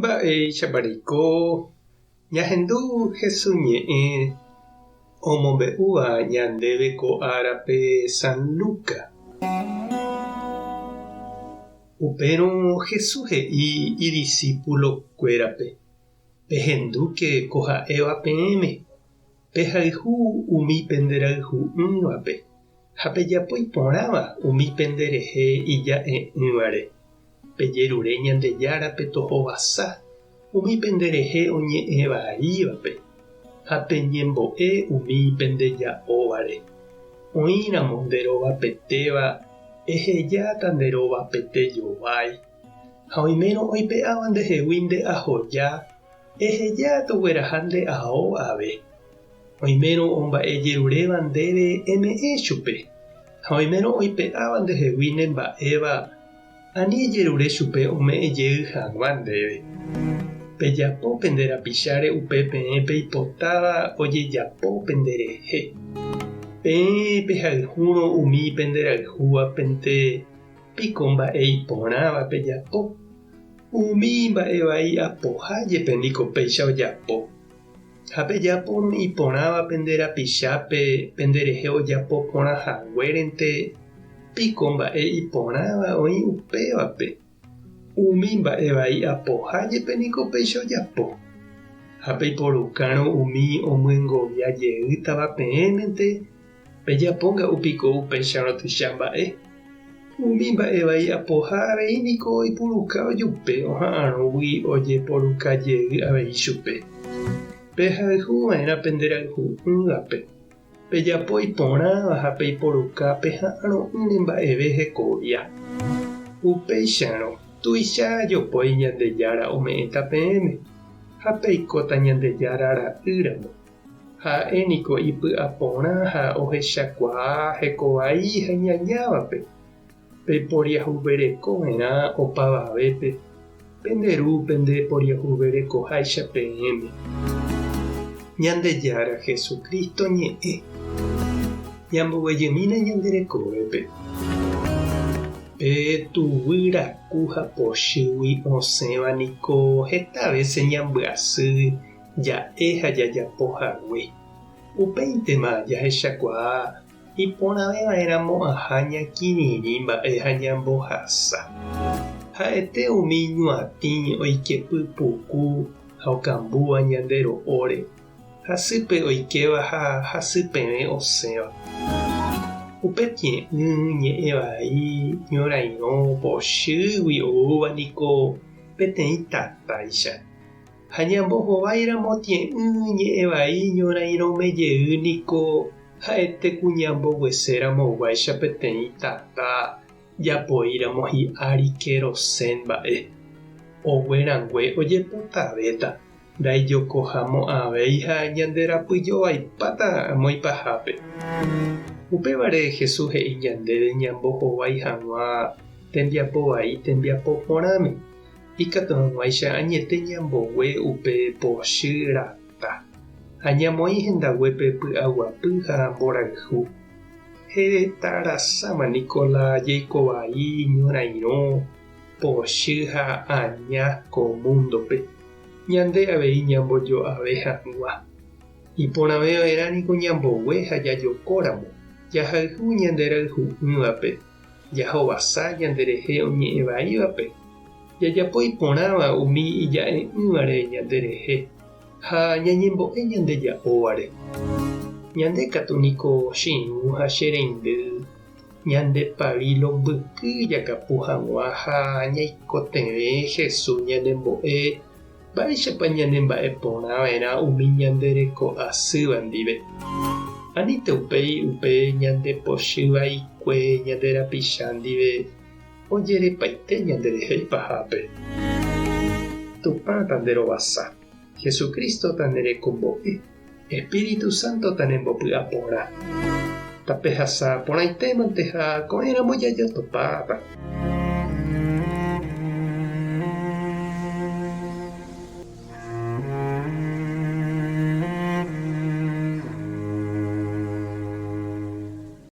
Mba'e chapariko ñahendu Jesús ñe'ẽ omombe'úva ñandéve ko árape San Lucas. Upérõ Jesús he'i idiscípulokuérape: pehendúke ko ha'éva peẽme, pehayhu umi penderayhu'ỹvape ha pejapo iporãva umi penderehe ija'e'ỹvare. Pejerure Ñandejárape tohovasa umi penderehe oñe'ẽvaívape ha peñembo'e umi pendeja'óvare. Oĩramo nderovapetéva ehejáta nderovapete jovái. Ha oimérõ oipe'áva ndehegui nde'ahoja ehejáta ogueraha nde'ao ave. Oimérõ omba'ejeruréva ndéve eme'ẽ chupe. Ha oimérõ oipe'áva ndehegui nemba'éva ani ejerure chupe ome'ẽjey hag̃ua ndéve. Pejapo penderapicháre upe peẽ peipotáva ojejapo penderehe. Peẽ pehayhúrõ umi penderayhúvapente piko mba'e iporãva pejapo. Umi mba'evai apohájepe niko péicha ojapo. Ha pejapóngo iporãva penderapichápe penderehe ojapo porãhaguérente piko mba'e iporãva oĩ upévape. Umi mba'evai apohájepe niko péicha ojapo. Ha peiporukárõ umi omyengovia jeýtava peẽmente pejapónga upiko upéicharõ tuicha mba'e. Umi mba'evai apoha avei niko oipuruka ojupe oha'ãrõgui ojeporukajey avei chupe. Pehayhuva'erã penderayhu'ỹvape. Pejapo iporãva ha peiporuka peha'ãrõ'ỹre mba'eve hekovia. Upéicharõ tuicha jopói Ñandejára ome'ẽta peẽme ha peikóta Ñandejára ra'ýramo. Ha'éniko ipy'aporã ha ohechakuaa hekovai ha ñañávape. Peporiahuverekova'erã opavavépe penderúpe ndeporiahuverekoháicha peẽme. Ñandejára Jesucristo ñe'ẽ ñamboguejymína ñanderekovépe. Petuvýraku ha pochýgui osẽva niko heta vece ñambyasy ja'e ha jajapohague. Upéintema jahechakuaa iporãveva'erãmo aha ñakirirĩ mba'e ha ñambohasa. Ha'ete umi ñuatĩ oikepypuku ha okambúva ñande ro'óre. Hasýpe oikeva ha hasypeve osẽva. Upe tie'ỹ ñe'ẽvai ñorairõ pochýgui oúva niko peteĩ tatáicha. Ha ñambohovairamo tie'ỹ ñe'ẽvai ñorairõmejey niko ha'ete ku ñambogueseramoguáicha peteĩ tata japoíramo hi'ári kerosén mba'e. Oguerangue ojepotavéta ndaijokohámo avéi ha ñanderapyjovaipáta moipahápe. Upévare Jesús he'i ñandéve ñambohovái hag̃ua tembiapo vai tembiapo porãme. Ikatu hag̃uáicha añete ñambogue upe pochý rata. Ha ñamoĩ hendaguépe py'aguapy ha mborayhu. Hetarasáma niko la jeikovai ñorairõ pochy ha aña ko mundope. Ñande avei ñambojoave hag̃ua. Iporãveva'erã niko ñambogue ha jajokóramo. Jahayhu ñanderayhu'ỹvape. Jahovasa ñanderehe oñe'ẽvaívape. Jajapo iporãva umi ija'e'ỹvare ñanderehe ha ñañembo'e ñandeja'óvare. Ñande katu niko chiũ ha chereindy ñandepavilo mbyky jakapu hag̃ua ha ñaikotevẽ Jesús ñanembo'e mba'éichapa ñanemba'eporãva'erã umi ñandereko asýva ndive. Aníte upéi upe ñandepochývaikue ñanderapicha ndive ojerepaite ñanderehe ipahápe. Tupãta nderovasa. Jesucristo-ta nerekombo'e. Espíritu Santo-ta nembopy'aporã. Tapehasa porãitémante ha ko'ẽramo jajotopáta.